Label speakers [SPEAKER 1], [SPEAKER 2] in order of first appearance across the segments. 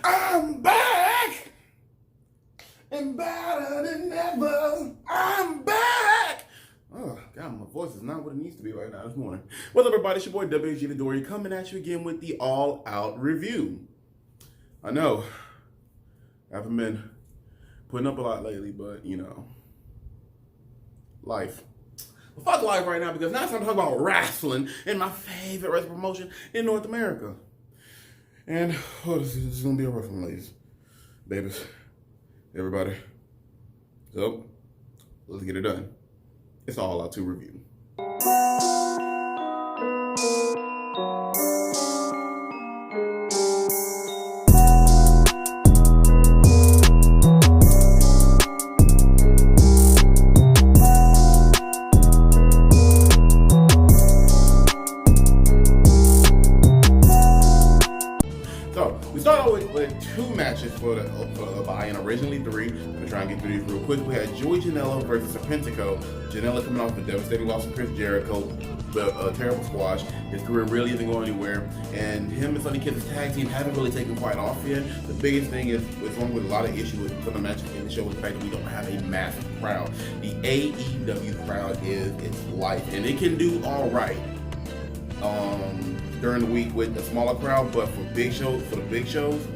[SPEAKER 1] I'm back and better than ever. I'm back. Oh, God, my voice is not what it needs to be right now this morning. What's up, everybody? It's your boy, WxG the Dory, coming at you again with the All Out review. I know I haven't been putting up a lot lately, but, you know, life. Well, fuck life right now, because now it's time to talk about wrestling and my favorite wrestling promotion in North America. And, this is going to be a rough one, ladies, babies, everybody. So, let's get it done. It's All Out 2 review. We start out with two matches for the buy-in, originally three. I'm going to try and get through these real quick. We had Joey Janela versus Serpentico. Janela coming off a devastating loss to Chris Jericho, a terrible squash. His career really isn't going anywhere. And him and Sonny Kid's tag team haven't really taken quite off yet. The biggest thing is, it's one with a lot of issues with some of the matches in the show, is the fact that we don't have a massive crowd. The AEW crowd is its life, and it can do all right during the week with a smaller crowd, but for the big shows,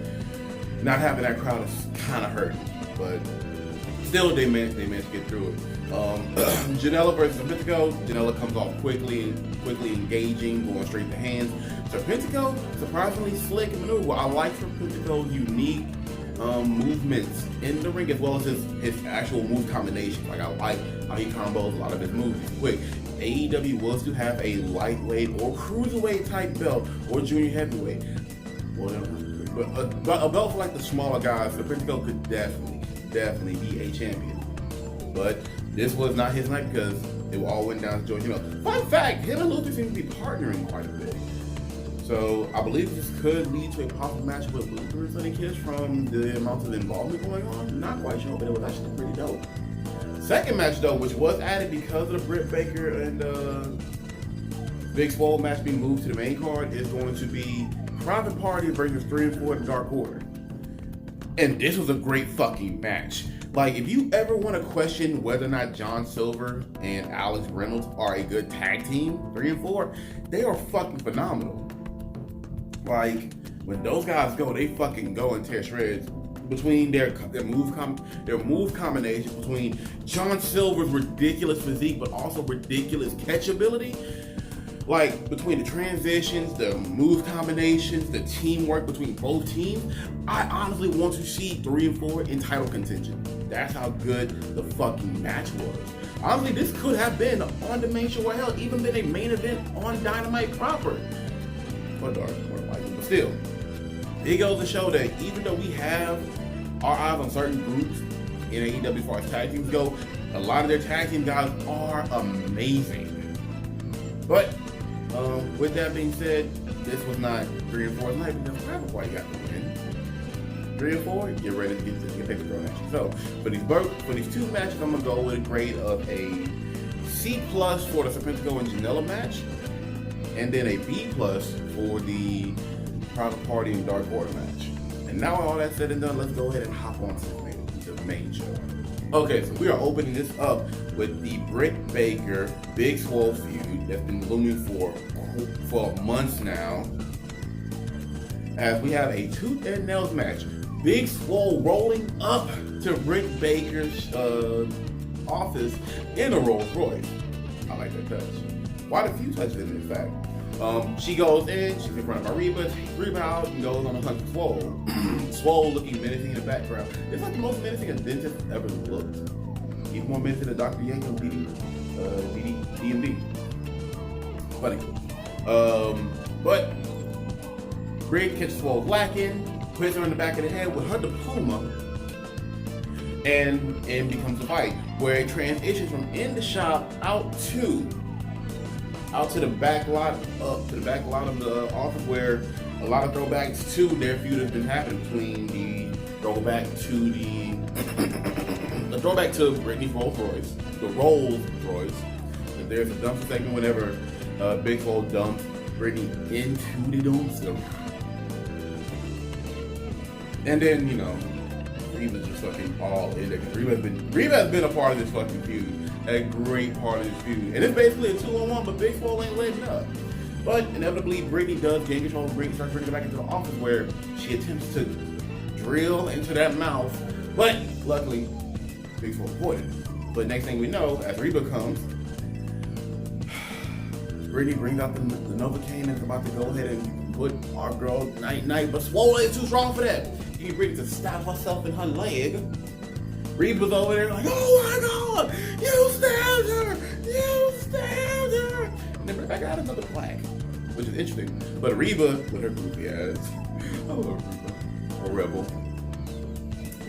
[SPEAKER 1] not having that crowd is kind of hurting. But still, they managed to get through it. Janela versus Serpentico. Janela comes off quickly engaging, going straight to hands. Serpentico, surprisingly slick and maneuver. I like Serpentico's unique movements in the ring, as well as his actual move combinations. Like, I like how he combos a lot of his moves. He's quick. AEW was to have a lightweight or cruiserweight type belt, or junior heavyweight, whatever. But a belt for like the smaller guys, Serpentico could definitely be a champion. But this was not his night, because it all went down to Joey Janela. Fun fact, him and Luther seem to be partnering quite a bit. So I believe this could lead to a possible match with Luther and Sonny Kiss from the amount of involvement going on. Not quite sure, but it was actually pretty dope. Second match, though, which was added because of the Britt Baker and Big Swole match being moved to the main card, is going to be Private Party versus 3 and 4 in the Dark Order. And this was a great fucking match. Like, if you ever want to question whether or not John Silver and Alex Reynolds are a good tag team, 3 and 4, they are fucking phenomenal. Like, when those guys go, they fucking go and tear shreds. Between their move combination, between John Silver's ridiculous physique but also ridiculous catchability, like between the transitions, the move combinations, the teamwork between both teams, I honestly want to see 3 and 4 in title contention. That's how good the fucking match was. Honestly, this could have been on the main show, or hell, even been a main event on Dynamite proper. But still, it goes to show that even though we have our eyes on certain groups in AEW as far as tag teams go, a lot of their tag team guys are amazing. But with that being said, this was not 3 and 4's night, because Private Party got the win. 3 and 4, get ready to get paper thrown at you. So for these two matches, I'm gonna go with a grade of a C+ for the Serpentico and Janela match, and then a B+ for the Private Party and Dark Order match. And now all that said and done, let's go ahead and hop on to the main show. Okay, so we are opening this up with the Britt Baker Big Swole feud that's been looming for months now, as we have a tooth and nails match. Big Swole rolling up to Britt Baker's office in a Rolls Royce. I like that touch. Quite a few touches in fact. She goes in, she's in front of my Reba, takes Reba out, and goes on a hunt for Swole. Swole looking menacing in the background. It's like the most menacing a dentist ever looked. Even more menacing than Dr. Yang on DMD. Funny. But Britt catches Swole lacking, puts her in the back of the head with her diploma, and becomes a fight, where it transitions from in the shop out to the back lot of the office, where a lot of throwbacks to their feud has been happening, between the throwback to Brittany's Rolls Royce, the Rolls Royce. And there's a dumpster segment whenever Big Swole dumps Brittany into the dumpster. And then, you know, Reba's just fucking all in there. Reba has been a part of this fucking feud. A great part of this feud. And it's basically a 2-on-1, but Big Swole ain't letting up. But inevitably, Brittany does gain control and starts bringing her back into the office where she attempts to drill into that mouth. But luckily, Big Swole avoided. But next thing we know, as Reba comes, Brittany brings out the Novocaine and is about to go ahead and put our girl night. But Swole is too strong for that. She needs Brittany to stab herself in her leg. Reba's over there like, oh my God, you stabbed her! You stabbed her! And then Rebecca got another plaque, which is interesting. But Reba, with her goofy ass, I love Reba, or Rebel,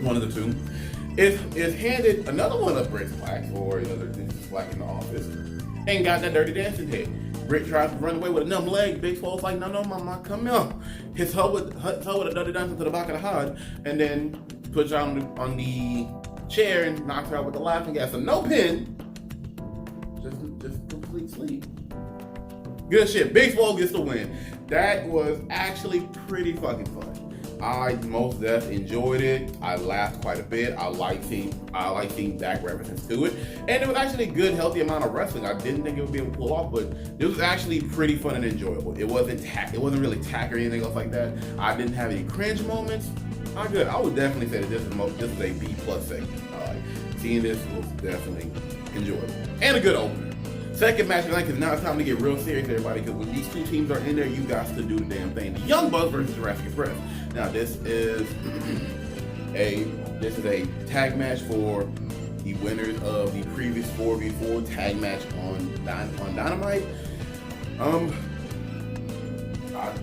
[SPEAKER 1] one of the two, is handed another one of Britt's plaques, or another plaque in the office, and got that Dirty Dancing hit. Britt tries to run away with a numb leg. Big Swole's like, no, mama, come here. Hits her with a Dirty Dancing to the back of the head, and then puts her on the chair and knocks her out with the laughing gas. So no pin, just complete sleep. Good shit. Big Swole gets the win. That was actually pretty fucking fun. I most definitely enjoyed it. I laughed quite a bit. I like seeing back references to it, and it was actually a good, healthy amount of wrestling. I didn't think it would be able to pull off, but it was actually pretty fun and enjoyable. It wasn't really tack or anything else like that. I didn't have any cringe moments. I would definitely say that this is a B+ segment. Seeing this was definitely enjoyable and a good opener. Second match tonight, because now it's time to get real serious, everybody. Because when these two teams are in there, you guys to do the damn thing. The Young Bucks versus Jurassic Express. Now this is a tag match for the winners of the previous 4v4 tag match on Dynamite.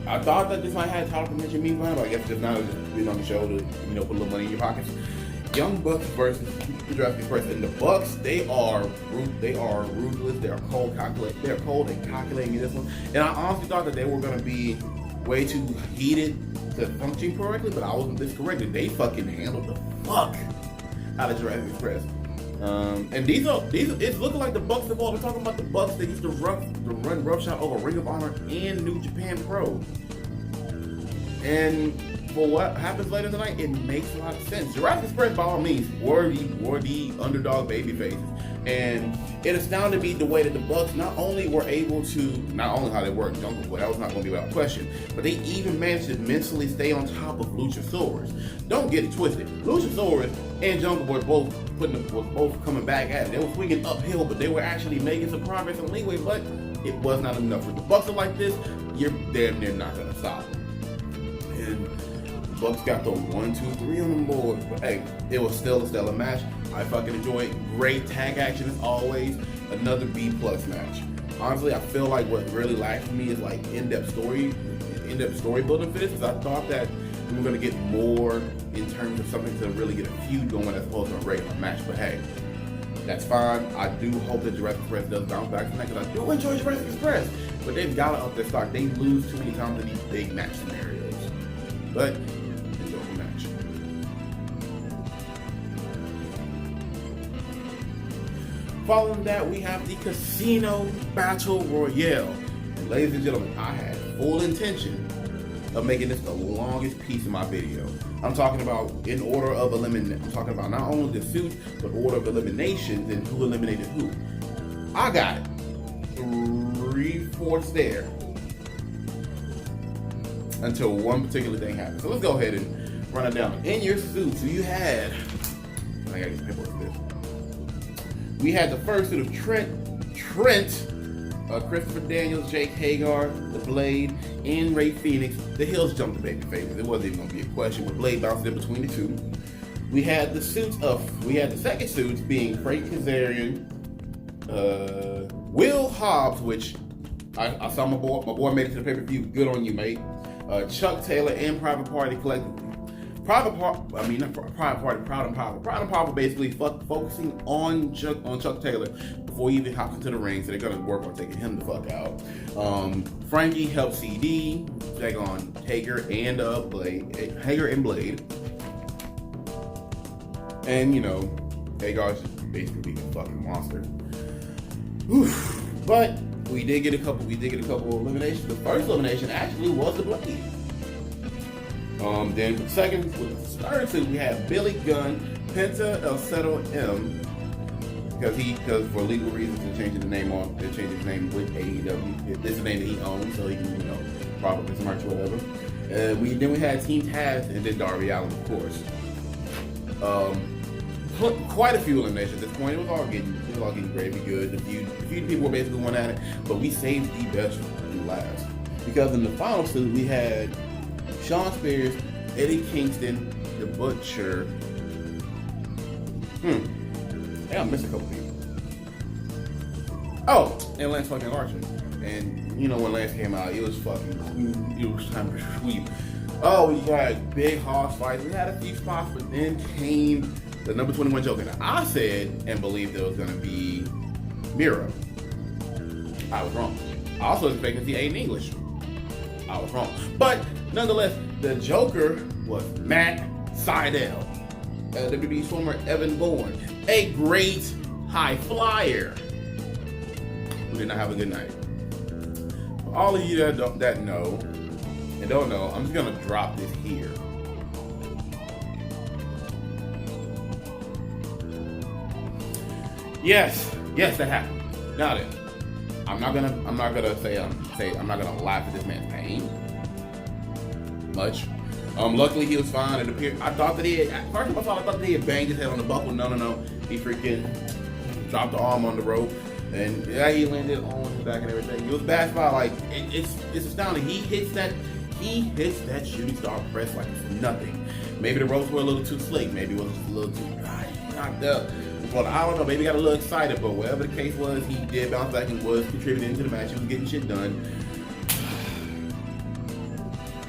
[SPEAKER 1] I thought that this might have title convention meanwhile, but I guess just now it's just being on the show to, you know, put a little money in your pockets. Young Bucks versus Jurassic Express, and the Bucks, they are ruthless. They are cold and calculating in this one. And I honestly thought that they were gonna be way too heated to function correctly, but I wasn't miscorrected. They fucking handled the fuck out of Jurassic Express. And these it's looking like the Bucks of all. We're talking about the Bucks that used to run roughshod over Ring of Honor and New Japan Pro. And for what happens later tonight, it makes a lot of sense. Jurassic Express, by all means, were the underdog baby faces. And it astounded me the way that the Bucks not only how they worked Jungle Boy, that was not going to be without question, but they even managed to mentally stay on top of Luchasaurus. Don't get it twisted. Luchasaurus and Jungle Boy both coming back at it. They were swinging uphill, but they were actually making some progress and leeway, but it was not enough. When the Bucks are like this, you're damn near not going to stop them. And the Bucks got the 1, 2, 3 on the board, but hey, it was still a stellar match. I fucking enjoyed it. Great tag action as always. Another B+ match. Honestly, I feel like what really lacked for me is like in-depth story building for this, because I thought that we were going to get more in terms of something to really get a feud going as opposed to a regular match. But hey, that's fine. I do hope that Jurassic Express does bounce back tonight, because I do enjoy Jurassic Express, but they've got to up their stock. They lose too many times in these big match scenarios. But enjoy the match. Following that, we have the Casino Battle Royale. And ladies and gentlemen, I had full intention of making this the longest piece of my video. I'm talking about in order of elimination. I'm talking about not only the suits, but order of eliminations and who eliminated who. I got 3/4 there until one particular thing happened. So let's go ahead and run it down. In your suits, you had, I gotta get the paperwork for this. We had the first suit of Trent, Christopher Daniels, Jake Hagar, The Blade, and Ray Phoenix. The Hills jumped the baby faces. It wasn't even going to be a question, but Blade bounced in between the two. We had the second suits being Frank Kazarian, Will Hobbs, which I saw my boy made it to the pay-per-view. Good on you, mate. Chuck Taylor and Private Party collectively. Proud and Powerful basically focusing on Chuck Taylor before he even hops into the ring, so they're gonna work on taking him the fuck out. Frankie helped CD take on Hager and Blade, and you know, Hagar's just basically being a fucking monster. Oof. But we did get a couple eliminations. The first elimination actually was the Blade. Then with the third suit, we have Billy Gunn, Penta El Zero M, because for legal reasons they're changing his name with AEW. This is the name that he owns, so he can profit his merch or whatever. Then we had Team Taz and then Darby Allin, of course. Quite a few eliminations at this point. It was all getting gravy good. A few people were basically going at it, but we saved the best for last. Because in the final suit, we had Shawn Spears, Eddie Kingston, The Butcher. I missed a couple people. Oh, and Lance fucking Archer. And when Lance came out, it was time to sweep. Oh, we had big hoss fights. We had a few spots, but then came the number 21 Joker. Now, I said and believed it was going to be Miro. I was wrong. I also was expecting to see Aiden English. I was wrong. But nonetheless, the Joker was Matt Sydal, WWE's former Evan Bourne, a great high flyer who did not have a good night. For all of you that know and don't know, I'm just gonna drop this here. Yes, that happened. Now then, I'm not gonna laugh at this man's pain much. Luckily he was fine. It appeared I thought that he had banged his head on the buckle. No. He freaking dropped the arm on the rope. And yeah, he landed on his back and everything. It was a bad spot. Like it's astounding. He hits that shooting star press like it's nothing. Maybe the ropes were a little too slick. Maybe it was just a little too knocked up. Well, I don't know. Maybe he got a little excited. But whatever the case was, he did bounce back and was contributing to the match. He was getting shit done.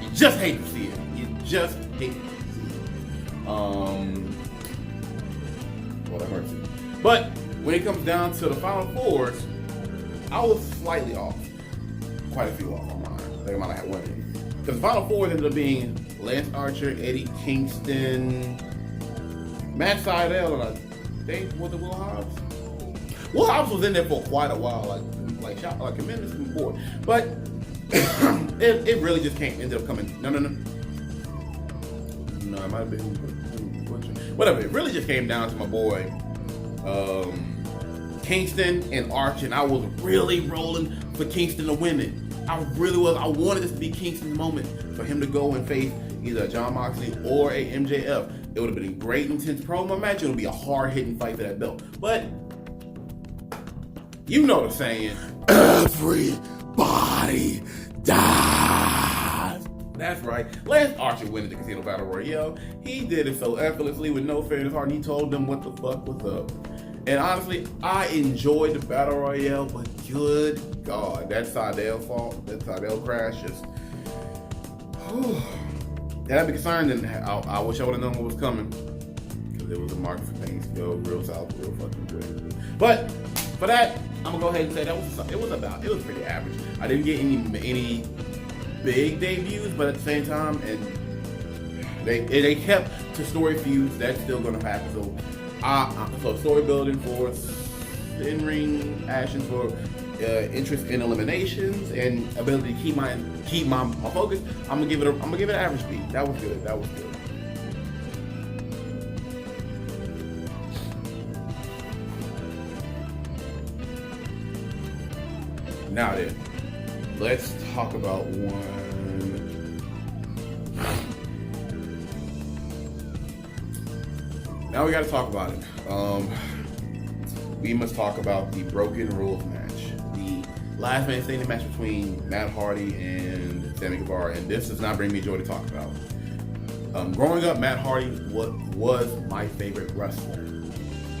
[SPEAKER 1] You just hate to see it. You just hate to see it. Well, that hurts it. But when it comes down to the Final Fours, I was slightly off. Quite a few off on mine. I think I might have had one. Because the Final Fours ended up being Lance Archer, Eddie Kingston, Matt Sydal, and I think was it Will Hobbs? Will Hobbs was in there for quite a while, like tremendous before. But it really just ended up coming. No, it might have been whatever. It really just came down to my boy Kingston and Archer, and I was really rolling for Kingston to win it. I really was. I wanted this to be Kingston's moment for him to go and face either John Moxley or a MJF. It would have been a great, intense promo match. It would be a hard-hitting fight for that belt. But you know the saying, everybody dies. That's right. Lance Archer went the Casino Battle Royale. He did it so effortlessly with no fear in his heart, and he told them what the fuck was up. And honestly, I enjoyed the Battle Royale, but good God, that Sydal crash just... And I'd be concerned, and I wish I would have known what was coming. Because it was a mark for things to go real south, real fucking quick. But for that, I'm going to go ahead and say it was pretty average. I didn't get any big debuts, but at the same time, and they kept to story feuds. That's still going to happen. So story building for in-ring actions, for interest in eliminations, and ability to keep my focus. I'm gonna give it an average B. That was good. Now then, let's talk about one. Now we got to talk about it. We must talk about the Broken Rules match. The last man standing match between Matt Hardy and Sammy Guevara. And this does not bring me joy to talk about. Growing up, Matt Hardy was my favorite wrestler.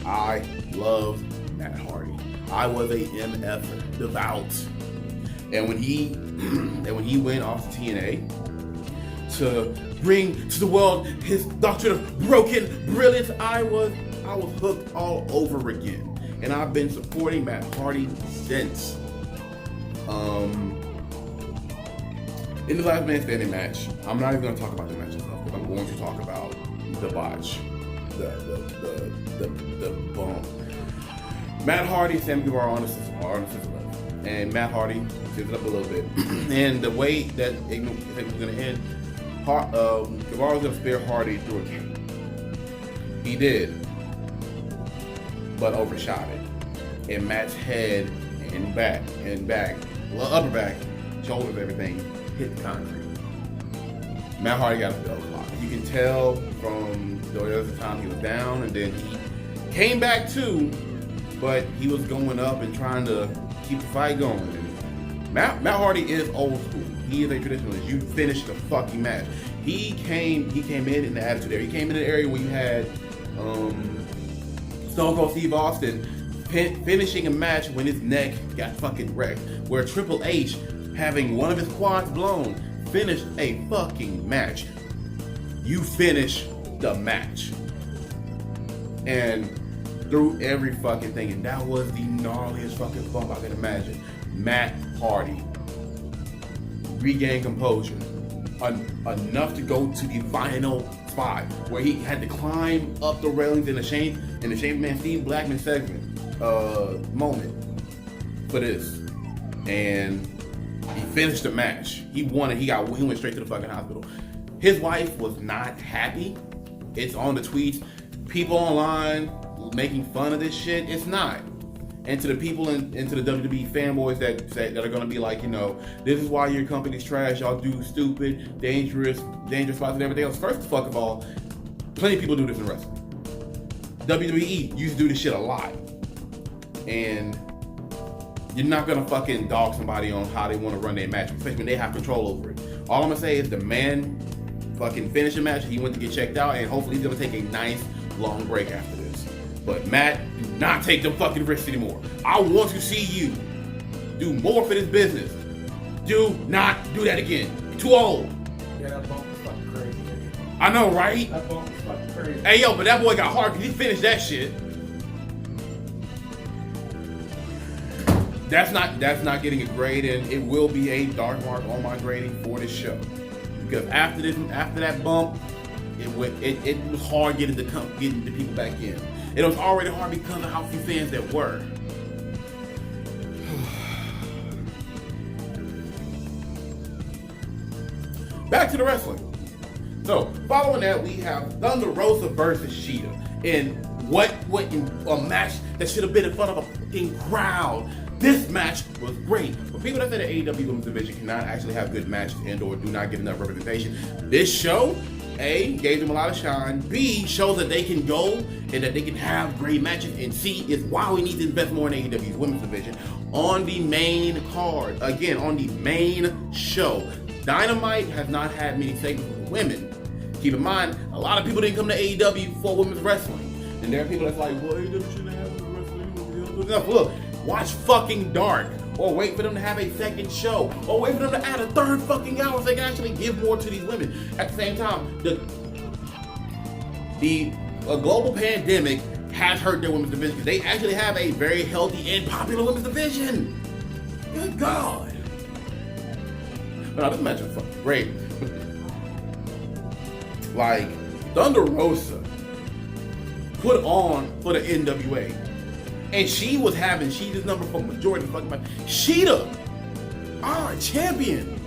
[SPEAKER 1] I loved Matt Hardy. I was a MF devout. And when he went off to TNA to bring to the world his doctrine of broken brilliance, I was hooked all over again. And I've been supporting Matt Hardy since. In the last man standing match, I'm not even going to talk about the match itself, but I'm going to talk about the botch, the bump. Matt Hardy and Sammy Guevara on the system, and Matt Hardy gives it up a little bit. And the way that it was going to end, Guevara was gonna spear Hardy through a cane. He did, but overshot it. And Matt's head and back, upper back, shoulders, everything hit the concrete. Matt Hardy got a bell clock. You can tell from the other time he was down, and then he came back too, but he was going up and trying to keep the fight going. And Matt Hardy is old school. He is a traditionalist. You finish the fucking match. He came in the attitude area. He came in the area where you had Stone Cold Steve Austin finishing a match when his neck got fucking wrecked. Where Triple H, having one of his quads blown, finished a fucking match. You finish the match. And through every fucking thing. And that was the gnarliest fucking bump I can imagine. Matt Hardy regained composure enough to go to the final spot where he had to climb up the railings in the Shane Man Steve Blackman segment moment for this, and he finished the match. He won it. He went straight to the fucking hospital. His wife was not happy. It's on the tweets. People online making fun of this shit. It's not. And to the people into the WWE fanboys that are gonna be like, you know, this is why your company's trash. Y'all do stupid, dangerous spots and everything else. First of all, plenty of people do this in wrestling. WWE used to do this shit a lot. And you're not gonna fucking dog somebody on how they want to run their match, especially when they have control over it. All I'm gonna say is the man fucking finished the match. He went to get checked out, and hopefully he's gonna take a nice long break after this. But Matt, do not take them fucking risks anymore. I want to see you do more for this business. Do not do that again. You're too old.
[SPEAKER 2] Yeah, that bump was fucking crazy.
[SPEAKER 1] I know, right?
[SPEAKER 2] That bump was fucking crazy.
[SPEAKER 1] Hey, yo, but that boy got hard because he finished that shit. That's not getting a grade, and it will be a dark mark on my grading for this show. Because after that bump, it was hard getting the people back in. It was already hard because of how few fans there were. Back to the wrestling. So, following that, we have Thunder Rosa versus Shida. And what in a match that should have been in front of a fucking crowd. This match was great. For people that say the AEW Women's Division cannot actually have good matches and or do not get enough representation, this show, A, gave them a lot of shine. B, shows that they can go and that they can have great matches. And C, is why we need to invest more in AEW's Women's Division. On the main card, again, on the main show, Dynamite has not had many segments with women. Keep in mind, a lot of people didn't come to AEW for women's wrestling. And there are people that's like, well, AEW shouldn't have women's wrestling. Look, watch fucking Dark, or wait for them to have a second show, or wait for them to add a third fucking hour so they can actually give more to these women. At the same time, a global pandemic has hurt their women's division because they actually have a very healthy and popular women's division. Good God. But no, this match was fucking great. Like, Thunder Rosa put on for the NWA. And she was having Sheeta's number for majority of the fucking match. Sheeta, our champion,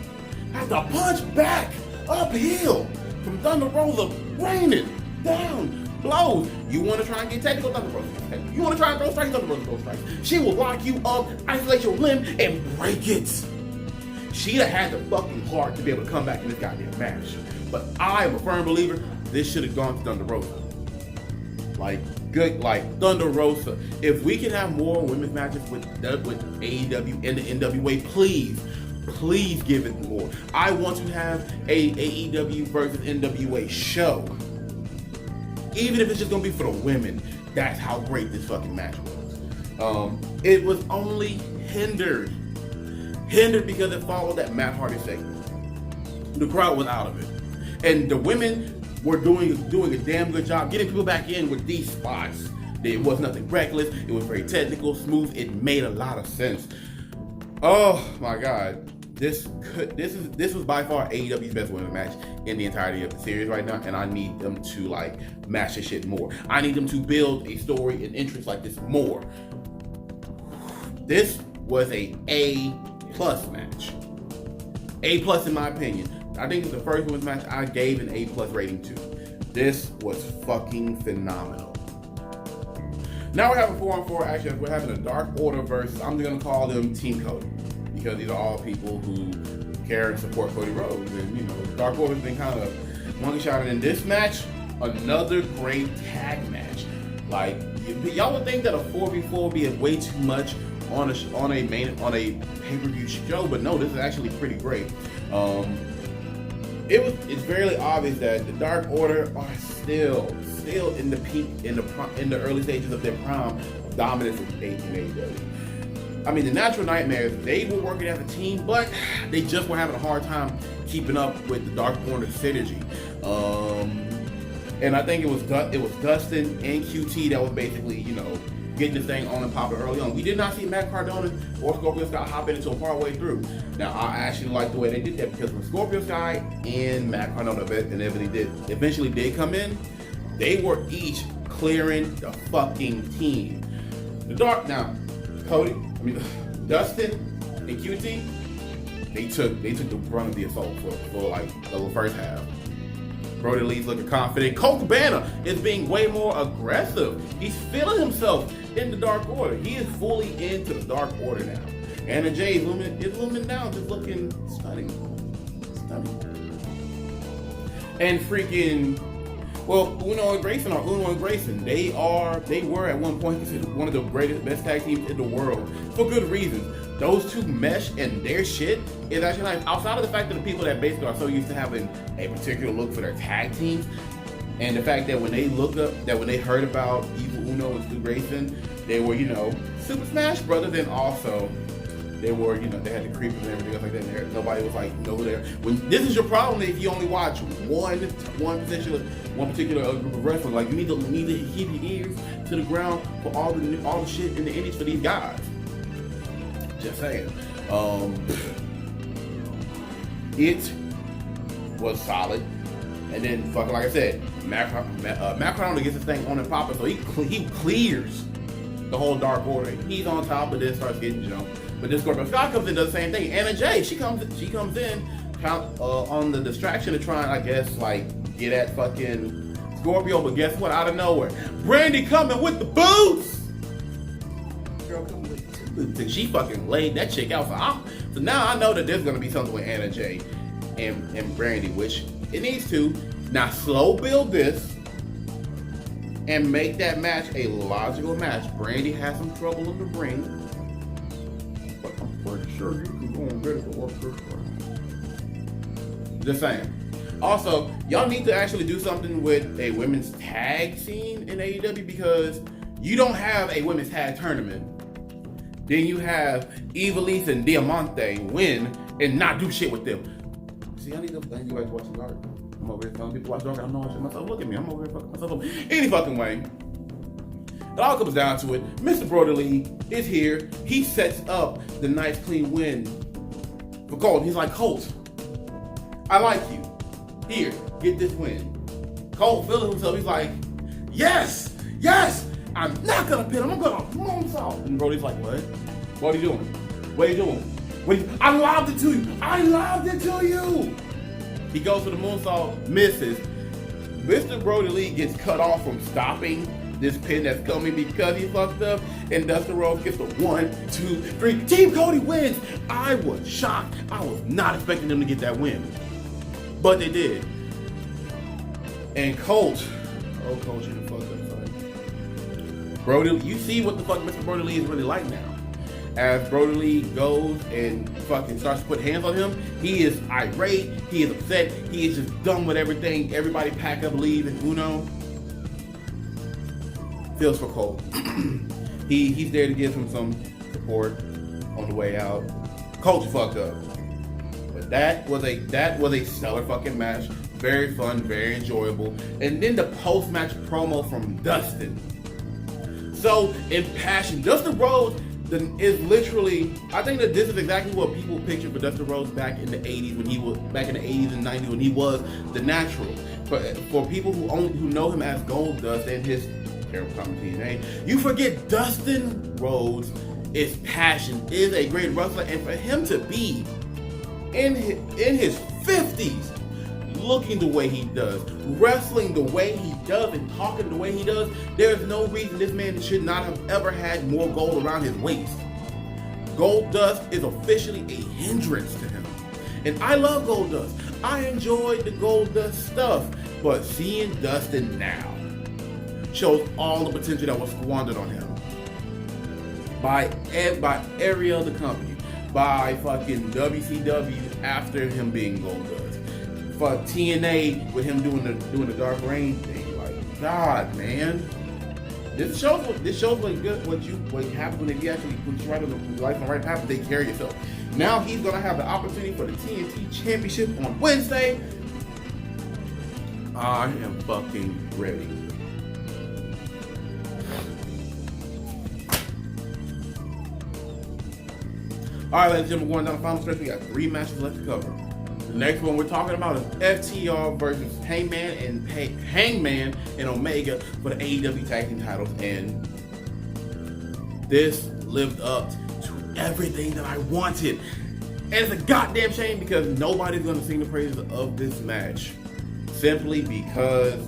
[SPEAKER 1] had to punch back uphill from Thunder Rosa, raining down blows. You want to try and get technical, Thunder Rosa. You want to try and throw strikes, Thunder Rosa throw strikes. She will lock you up, isolate your limb, and break it. Sheeta had the fucking heart to be able to come back in this goddamn match. But I am a firm believer this should have gone to Thunder Rosa. Like Thunder Rosa. If we can have more women's matches with AEW and the NWA, please give it more. I want to have a AEW versus NWA show. Even if it's just gonna be for the women, that's how great this fucking match was. It was only hindered because it followed that Matt Hardy segment. The crowd was out of it, and the women were doing a damn good job getting people back in with these spots. It was nothing reckless. It was very technical, smooth. It made a lot of sense. Oh my God, this was by far AEW's best women's match in the entirety of the series right now, and I need them to like match this shit more. I need them to build a story and interest like this more. This was a A+ match. A+ in my opinion. I think it's the first women's match I gave an A+ rating to. This was fucking phenomenal. Now we're having 4-on-4 action. We're having a Dark Order versus, I'm gonna call them Team Cody, because these are all people who care and support Cody Rhodes. And you know, Dark Order's been kind of monkey shot. In this match, another great tag match. Like, y'all would think that a 4v4 would be way too much on a pay-per-view show, but no, this is actually pretty great. It's very obvious that the Dark Order are still in the peak, in the early stages of their prime of dominance in AEW. I mean, the Natural Nightmares, they were working as a team, but they just were having a hard time keeping up with the Dark Order synergy. And I think it was Dustin and QT that was basically, you know, getting this thing on and popping early on. We did not see Matt Cardona or Scorpio Sky hop in until far way through. Now, I actually like the way they did that, because when Scorpio Sky and Matt Cardona eventually did come in, they were each clearing the fucking team. Dustin and QT, they took the brunt of the assault for like the first half. Brody Lee's looking confident. Colt Cabana is being way more aggressive. He's feeling himself in the Dark Order. He is fully into the Dark Order now. Anna Jay is looming down, just looking stunning. And freaking, well, Uno and Grayson, they were at one point considered one of the best tag teams in the world for good reasons. Those two mesh, and their shit is actually like, outside of the fact that the people that basically are so used to having a particular look for their tag teams, and the fact that when they heard about Evil Uno and Stu Grayson, they were, you know, Super Smash Brothers, and also they were, you know, they had the creepers and everything else like that. And nobody was like, no, there. When this is your problem, if you only watch one particular group of wrestlers, like you need to keep your ears to the ground for all the shit in the indies for these guys. Just saying. It was solid, and then fucking like I said, Matt Cardona gets this thing on and popping, so he clears the whole Dark Order. He's on top, but then starts getting jumped. But then Scorpio Sky comes in, does the same thing. Anna Jay, she comes in on the distraction to try and, I guess, like, get at fucking Scorpio. But guess what? Out of nowhere, Brandy coming with the boots. Girl coming with the boots, and she fucking laid that chick out. So now I know that there's gonna be something with Anna Jay and Brandy, which it needs to. Now slow build this and make that match a logical match. Brandy has some trouble in the ring, but I'm pretty sure you can go and get it to work this way. Just saying. Also, y'all need to actually do something with a women's tag scene in AEW, because you don't have a women's tag tournament. Then you have Ivelisse and Diamante win and not do shit with them. See, I need to thank you guys watching Dark. I'm over here telling people watch Dark. I don't know shit myself. Look at me. I'm over here fucking myself up. Any fucking way. It all comes down to it. Mr. Brody Lee is here. He sets up the nice clean win for Colt. He's like, Colt, I like you. Here, get this win. Colt feeling himself. He's like, yes. I'm not gonna pin him. I'm gonna moonsault. And Brody's like, what? What are you doing? What are you doing? I lobbed it to you. He goes for the moonsault, misses. Mr. Brody Lee gets cut off from stopping this pin that's coming because he fucked up, and Dustin Rhodes gets the 1, 2, 3. Team Cody wins. I was shocked. I was not expecting them to get that win, but they did. And Colt, you done fucked up. Brody, you see what the fuck Mr. Brody Lee is really like now. As Brody Lee goes and fucking starts to put hands on him, he is irate, he is upset, he is just done with everything. Everybody pack up, leave, and Uno feels for Cole. He's there to give him some support on the way out. Coach fucked up. But that was a stellar fucking match. Very fun, very enjoyable. And then the post-match promo from Dustin. So impassioned. Dustin Rhodes is literally, I think that this is exactly what people pictured for Dustin Rhodes back in the 80s and 90s when he was the Natural. For people who know him as Gold Dust and his terrible commentary name, you forget Dustin Rhodes is passion, is a great wrestler, and for him to be in his 50s, looking the way he does, wrestling the way he does, and talking the way he does. There's no reason this man should not have ever had more gold around his waist. Gold dust is officially a hindrance to him. And I love Gold Dust. I enjoyed the Gold Dust stuff. But seeing Dustin now shows all the potential that was squandered on him by every other company, by fucking WCW after him being Gold Dust, for TNA with him doing the Dark Reign thing. Like, God, man, this shows what good what happens when you actually put you right on the life on the right path and take care of yourself. Now he's gonna have the opportunity for the TNT Championship on Wednesday. I am fucking ready. Alright, ladies and gentlemen, going down the final stretch, we got 3 matches left to cover. The next one we're talking about is FTR versus Hangman and Omega for the AEW Tag Team titles, and this lived up to everything that I wanted. And it's a goddamn shame because nobody's gonna sing the praises of this match. Simply because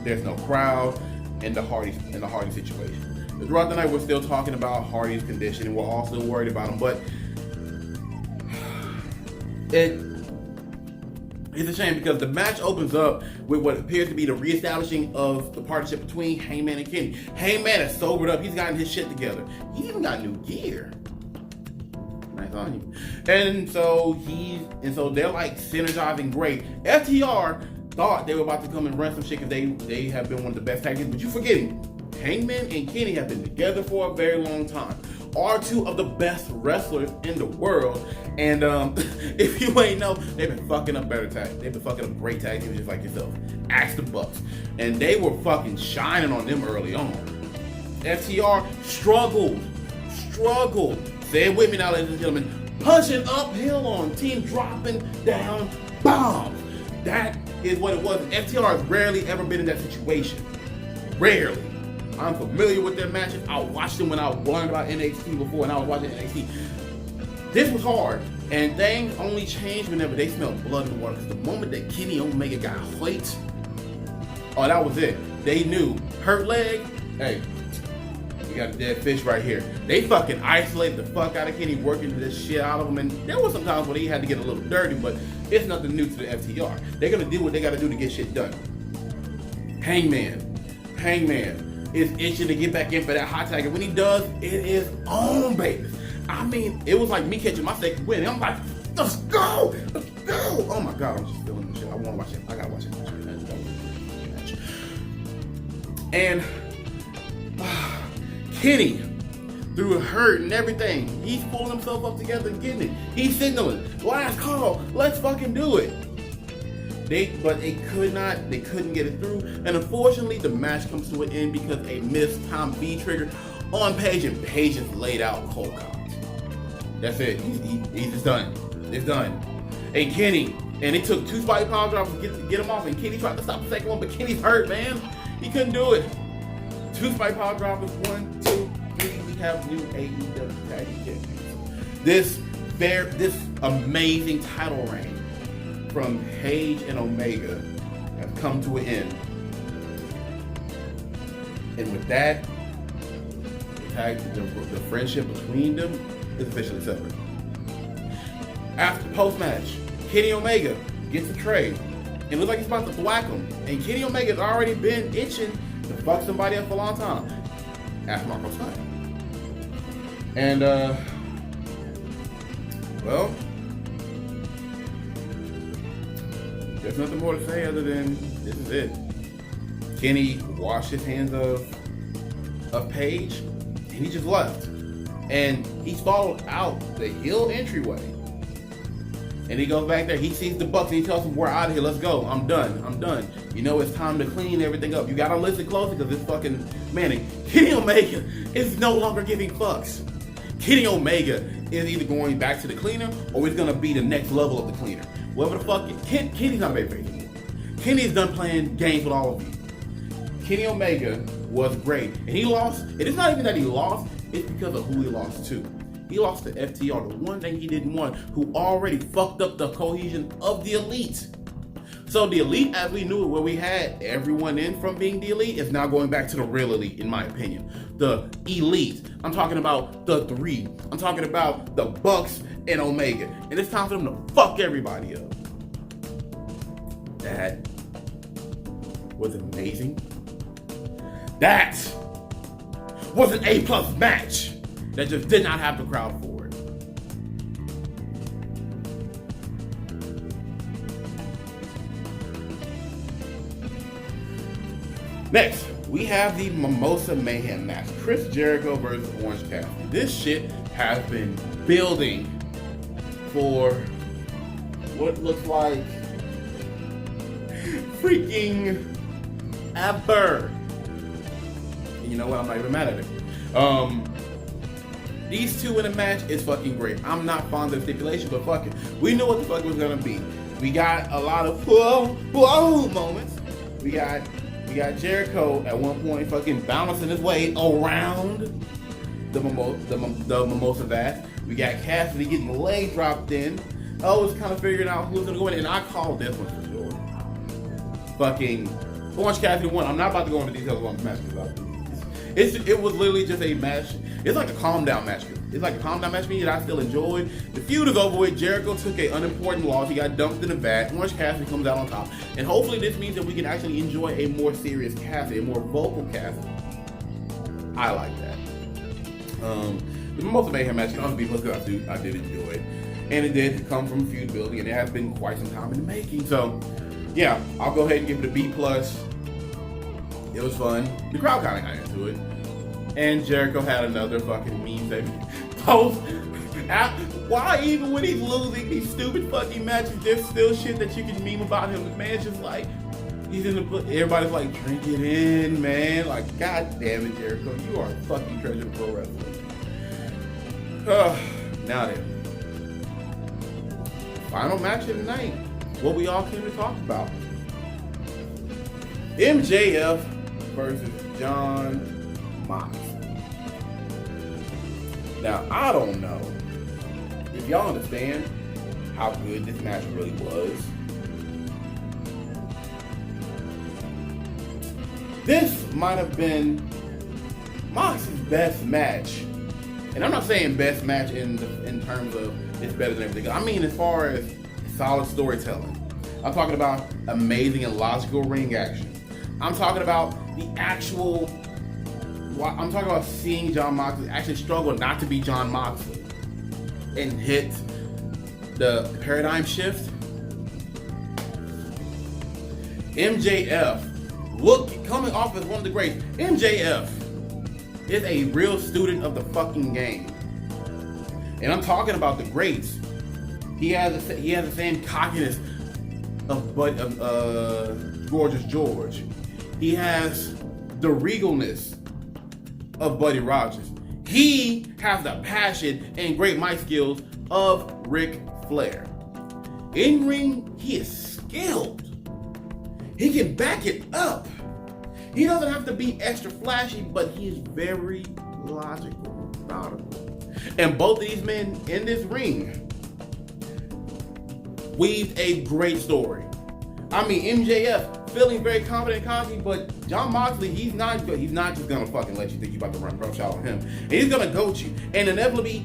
[SPEAKER 1] there's no crowd in the Hardy situation. Throughout the night, we're still talking about Hardy's condition, and we're also worried about him. But it's a shame because the match opens up with what appears to be the reestablishing of the partnership between Hangman and Kenny. Hangman has sobered up. He's gotten his shit together. He's even got new gear. Nice on you. And so they're like synergizing great. FTR thought they were about to come and run some shit because they have been one of the best tag teams, but you forgetting, Hangman and Kenny have been together for a very long time. Are 2 of the best wrestlers in the world, and if you ain't know, they've been fucking up better tag. They've been fucking up great tag teams just like yourself. Ask the Bucks, and they were fucking shining on them early on. FTR struggled. Say it with me now, ladies and gentlemen. Punching uphill on team, dropping down bombs. That is what it was. FTR has rarely ever been in that situation. Rarely. I'm familiar with their matches. I watched them when I learned about NXT before, and I was watching NXT. This was hard, and things only changed whenever they smelled blood in the water. Because the moment that Kenny Omega got hit, oh, that was it. They knew. Hurt leg, hey, we got a dead fish right here. They fucking isolated the fuck out of Kenny, working this shit out of him, and there was some times where he had to get a little dirty, but it's nothing new to the FTR. They're gonna do what they gotta do to get shit done. Hangman is itching to get back in for that hot tag, and when he does, it is on, baby. I mean, it was like me catching my second win. I'm like, let's go! Oh my god, I'm just feeling the shit. I wanna watch it. I gotta watch it. And Kenny, through hurt and everything, he's pulling himself up together and getting it. He's signaling, last call, let's fucking do it. But they couldn't get it through. And unfortunately, the match comes to an end because a missed Tom B trigger on Paige, and Paige is laid out cold cocked. That's it. He's just done. It's done. And Kenny, and it took 2 spike power drops to get him off, and Kenny tried to stop the second one, but Kenny's hurt, man. He couldn't do it. 2 spike power drops, 1, 2, 3. We have new AEW Tag Team Champions. This amazing title reign from Paige and Omega has come to an end. And with that, the friendship between them is officially severed. After post-match, Kenny Omega gets a trade and looks like he's about to whack him. And Kenny Omega's already been itching to fuck somebody up for a long time. Ask Marco Stunt. And well, there's nothing more to say other than this is it. Kenny washed his hands of Paige, and he just left. And he's followed out the hill entryway. And he goes back there, he sees the Bucks, and he tells them, we're out of here, let's go, I'm done. You know, it's time to clean everything up. You gotta listen closely, because this fucking, man, Kenny Omega is no longer giving fucks. Kenny Omega is either going back to the cleaner, or he's gonna be the next level of the cleaner. Whatever the fuck, Kenny's not a babyface anymore. Kenny's done playing games with all of you. Kenny Omega was great, and he lost. It is not even that he lost, it's because of who he lost to. He lost to FTR, the one thing he didn't want, who already fucked up the cohesion of the Elite. So the Elite, as we knew it, where we had everyone in from being the Elite, is now going back to the real Elite, in my opinion. The Elite. I'm talking about the 3. I'm talking about the Bucks and Omega. And it's time for them to fuck everybody up. That was amazing. That was an A+ match that just did not have the crowd for it. Next, we have the Mimosa Mayhem match. Chris Jericho versus Orange Cassidy. This shit has been building for what looks like freaking ever. And you know what? I'm not even mad at it. These two in a match is fucking great. I'm not fond of the stipulation, but fuck it. We knew what the fuck it was gonna be. We got a lot of whoa moments. We got Jericho at one point fucking bouncing his way around the Mimosa vat. We got Cassidy getting the leg dropped in. I was kind of figuring out who was gonna go in, and I called this one for sure. Fucking Orange Cassidy won. I'm not about to go into details on the match because it was literally just a match. It's like a calm down match. It's like a calm down match for me that I still enjoyed. The feud is over with. Jericho took an unimportant loss. He got dumped in the vat. Orange Cassidy comes out on top. And hopefully this means that we can actually enjoy a more serious Cassidy, a more vocal Cassidy. I like that. The Mimosa Mayhem match on the B+ because I did enjoy it. And it did come from feud building, and it has been quite some time in the making. So, yeah, I'll go ahead and give it a B+. It was fun. The crowd kind of got into it. And Jericho had another fucking meme that post. Why even when he's losing these stupid fucking matches, there's still shit that you can meme about him. The man's just like, he's in the, everybody's like, drink it in, man. Like, god damn it, Jericho. You are a fucking treasure of pro wrestling. Now then. Final match of the night. What we all came to talk about. MJF versus John Moxley. Now, I don't know if y'all understand how good this match really was. This might have been Moxley's best match. And I'm not saying best match in terms of it's better than everything. I mean as far as solid storytelling. I'm talking about amazing and logical ring action. I'm talking about the actual... I'm talking about seeing John Moxley actually struggle not to be John Moxley and hit the paradigm shift. MJF, coming off as one of the greats. MJF is a real student of the fucking game. And I'm talking about the greats. He has the same cockiness of Gorgeous George. He has the regalness of Buddy Rogers. He has the passion and great mic skills of Ric Flair. In ring, he is skilled. He can back it up. He doesn't have to be extra flashy, but he is very logical, methodical. And both of these men in this ring weaved a great story. I mean, MJF feeling very confident and cocky, but John Moxley, he's not just gonna fucking let you think you about to run roughshod on him. And he's gonna goat you. And inevitably,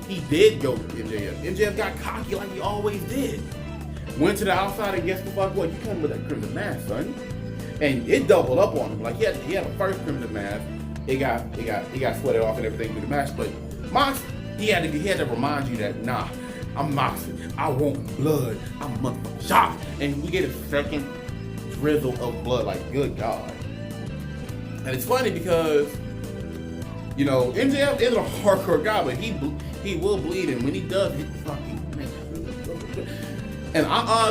[SPEAKER 1] he did goat MJF. MJF got cocky like he always did. Went to the outside and guess the fuck what? You come with that Crimson Mask, son. And it doubled up on him. Like he had a first Crimson Mask. It got sweated off and everything through the match. But Mox, he had to remind you that nah, I'm Moxley. I want blood. I'm motherfucking shocked. And we get a second drizzle of blood. Like good God. And it's funny because you know MJF is a hardcore guy, but he will bleed, and when he does, he fucking man. And I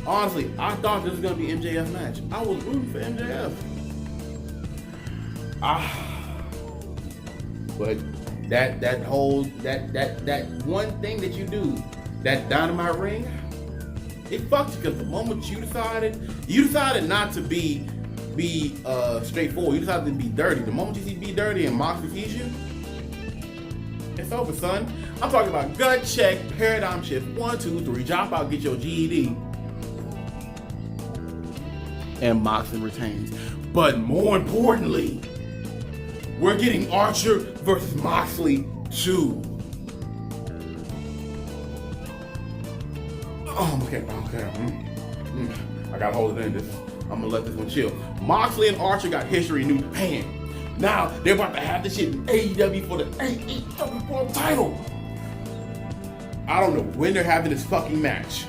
[SPEAKER 1] honestly, I thought this was gonna be MJF match. I was rooting for MJF. But that one thing that you do, that dynamite ring, it fucked you because the moment you decided not to be straightforward. You decided to be dirty. The moment you see be dirty and Moxley sees you, It's over, son. I'm talking about gut check, paradigm shift, 1, 2, 3, drop out, get your GED. And Moxley retains. But more importantly, we're getting Archer versus Moxley 2. Oh, okay. I gotta hold it in. I'm gonna let this one chill. Moxley and Archer got history in New Japan. Now they're about to have this shit in AEW for the AEW World Title. I don't know when they're having this fucking match.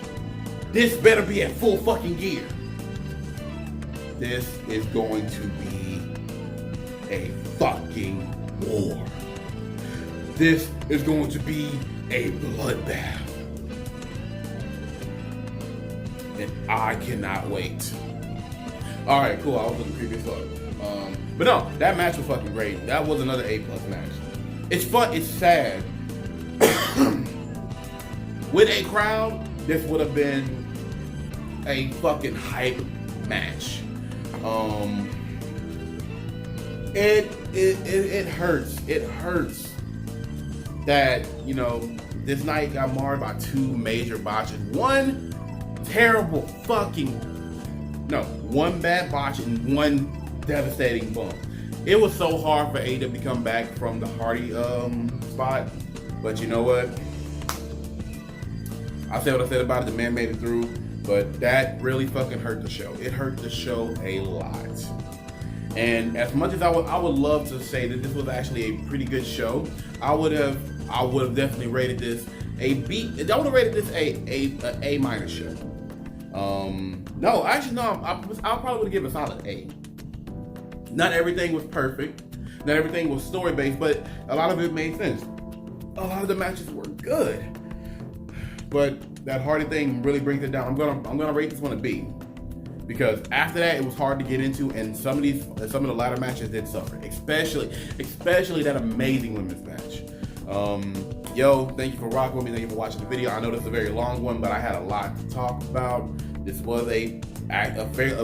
[SPEAKER 1] This better be at full fucking gear. This is going to be a fucking war. This is going to be a bloodbath. And I cannot wait. All right, cool. I was looking previous thought. But no, that match was fucking great. That was another A+ match. It's fun. It's sad. With a crowd, this would have been a fucking hype match. It hurts. It hurts that, you know, this night got marred by 2 major botches. One bad botch and 1 devastating bump. It was so hard for AEW to come back from the Hardy spot, but you know what? I said what I said about it. The man made it through, but that really fucking hurt the show. It hurt the show a lot. And as much as I would love to say that this was actually a pretty good show, I would have definitely rated this a B. I would have rated this a A- show. No, actually no. I probably would give it a solid A. Not everything was perfect. Not everything was story based, but a lot of it made sense. A lot of the matches were good, but that Hardy thing really brings it down. I'm gonna rate this one a B, because after that it was hard to get into, and some of the latter matches did suffer, especially that amazing women's match. Yo, thank you for rocking with me. Thank you for watching the video. I know this is a very long one, but I had a lot to talk about. This was a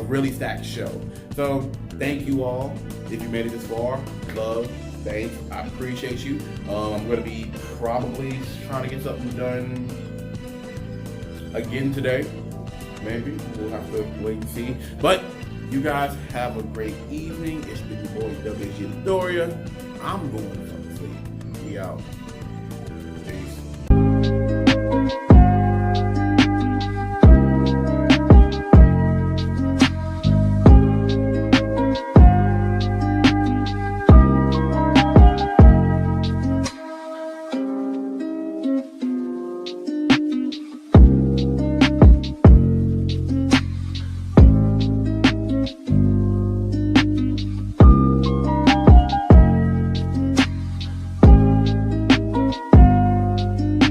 [SPEAKER 1] really stacked show. So thank you all. If you made it this far, love, thanks. I appreciate you. I'm going to be probably trying to get something done again today. Maybe. We'll have to wait and see. But you guys have a great evening. It's been your boy WxG. I'm going to fucking sleep. We out.